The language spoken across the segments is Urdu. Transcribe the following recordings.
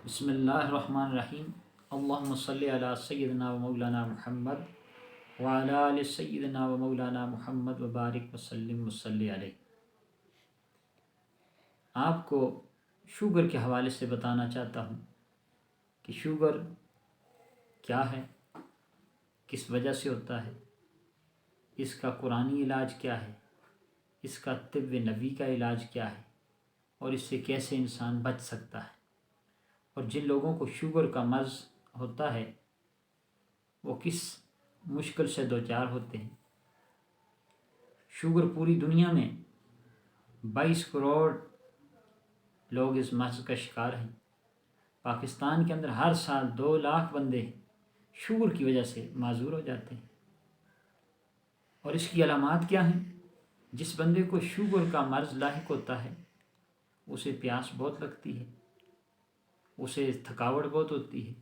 بسم اللہ الرحمن الرحیم۔ اللہم صلی علی سیدنا و مولانا محمد وعلی آل سیدنا و مولانا محمد وبارک وسلم وصلی علیہ۔ آپ کو شوگر کے حوالے سے بتانا چاہتا ہوں کہ شوگر کیا ہے، کس وجہ سے ہوتا ہے، اس کا قرآنی علاج کیا ہے، اس کا طب نبوی کا علاج کیا ہے اور اس سے کیسے انسان بچ سکتا ہے، اور جن لوگوں کو شوگر کا مرض ہوتا ہے وہ کس مشکل سے دوچار ہوتے ہیں۔ شوگر پوری دنیا میں 22 کروڑ لوگ اس مرض کا شکار ہیں۔ پاکستان کے اندر ہر سال 2 لاکھ بندے شوگر کی وجہ سے معذور ہو جاتے ہیں۔ اور اس کی علامات کیا ہیں؟ جس بندے کو شوگر کا مرض لاحق ہوتا ہے اسے پیاس بہت لگتی ہے، اسے تھکاوٹ بہت ہوتی ہے،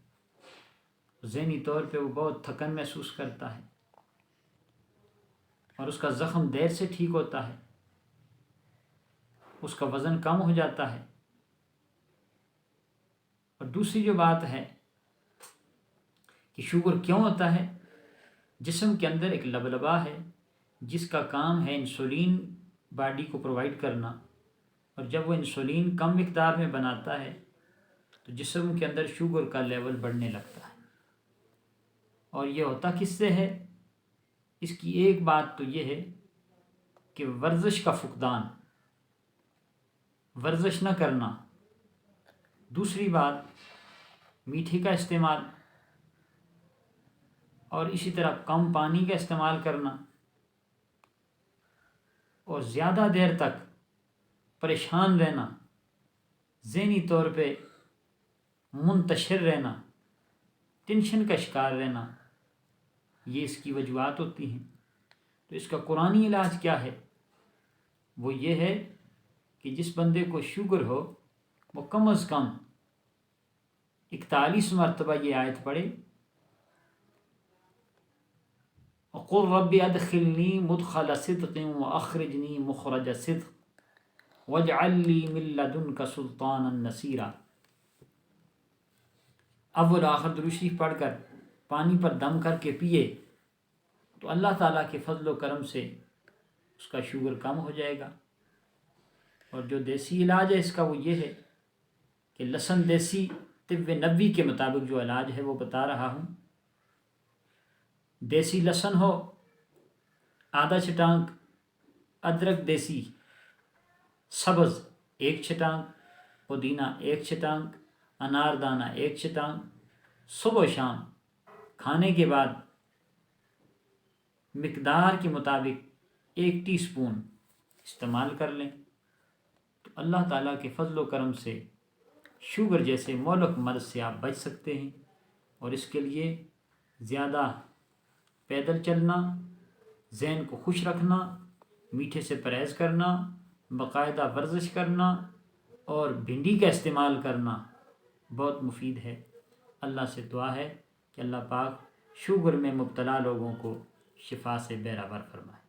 ذہنی طور پہ وہ بہت تھکن محسوس کرتا ہے، اور اس کا زخم دیر سے ٹھیک ہوتا ہے، اس کا وزن کم ہو جاتا ہے۔ اور دوسری جو بات ہے کہ شوگر کیوں ہوتا ہے، جسم کے اندر ایک لبلبا ہے جس کا کام ہے انسولین باڈی کو پرووائڈ کرنا، اور جب وہ انسولین کم مقدار میں بناتا ہے تو جسم کے اندر شوگر کا لیول بڑھنے لگتا ہے۔ اور یہ ہوتا کس سے ہے؟ اس کی ایک بات تو یہ ہے کہ ورزش کا فقدان، ورزش نہ کرنا، دوسری بات میٹھے کا استعمال، اور اسی طرح کم پانی کا استعمال کرنا، اور زیادہ دیر تک پریشان رہنا، ذہنی طور پہ منتشر رہنا، ٹینشن کا شکار رہنا، یہ اس کی وجوہات ہوتی ہیں۔ تو اس کا قرآنی علاج کیا ہے؟ وہ یہ ہے کہ جس بندے کو شوگر ہو وہ کم از کم 41 مرتبہ یہ آیت پڑھے، وَقُلْ رَبِّ أَدْخِلْنِي مُدْخَلَ صِدْقٍ وَأَخْرِجْنِي مُخْرَجَ صِدْقٍ وَاجْعَلْ لِي مِن لَّدُنْكَ سُلْطَانًا نَصِيرًا۔ اول آخر درود شریف پڑھ کر پانی پر دم کر کے پیے تو اللہ تعالیٰ کے فضل و کرم سے اس کا شوگر کم ہو جائے گا۔ اور جو دیسی علاج ہے اس کا وہ یہ ہے کہ لہسن دیسی طب نبوی کے مطابق جو علاج ہے وہ بتا رہا ہوں۔ دیسی لہسن ہو آدھا چھٹانک، ادرک دیسی سبز 1 چھٹانک، پودینہ 1 چھٹانک، انار دانہ 1 چھٹانک، صبح و شام کھانے کے بعد مقدار کے مطابق 1 ٹی سپون استعمال کر لیں تو اللہ تعالیٰ کے فضل و کرم سے شوگر جیسے مہلک مرض سے آپ بچ سکتے ہیں۔ اور اس کے لیے زیادہ پیدل چلنا، ذہن کو خوش رکھنا، میٹھے سے پرہیز کرنا، باقاعدہ ورزش کرنا اور بھنڈی کا استعمال کرنا بہت مفید ہے۔ اللہ سے دعا ہے کہ اللہ پاک شوگر میں مبتلا لوگوں کو شفا سے بہرہ ور فرمائے۔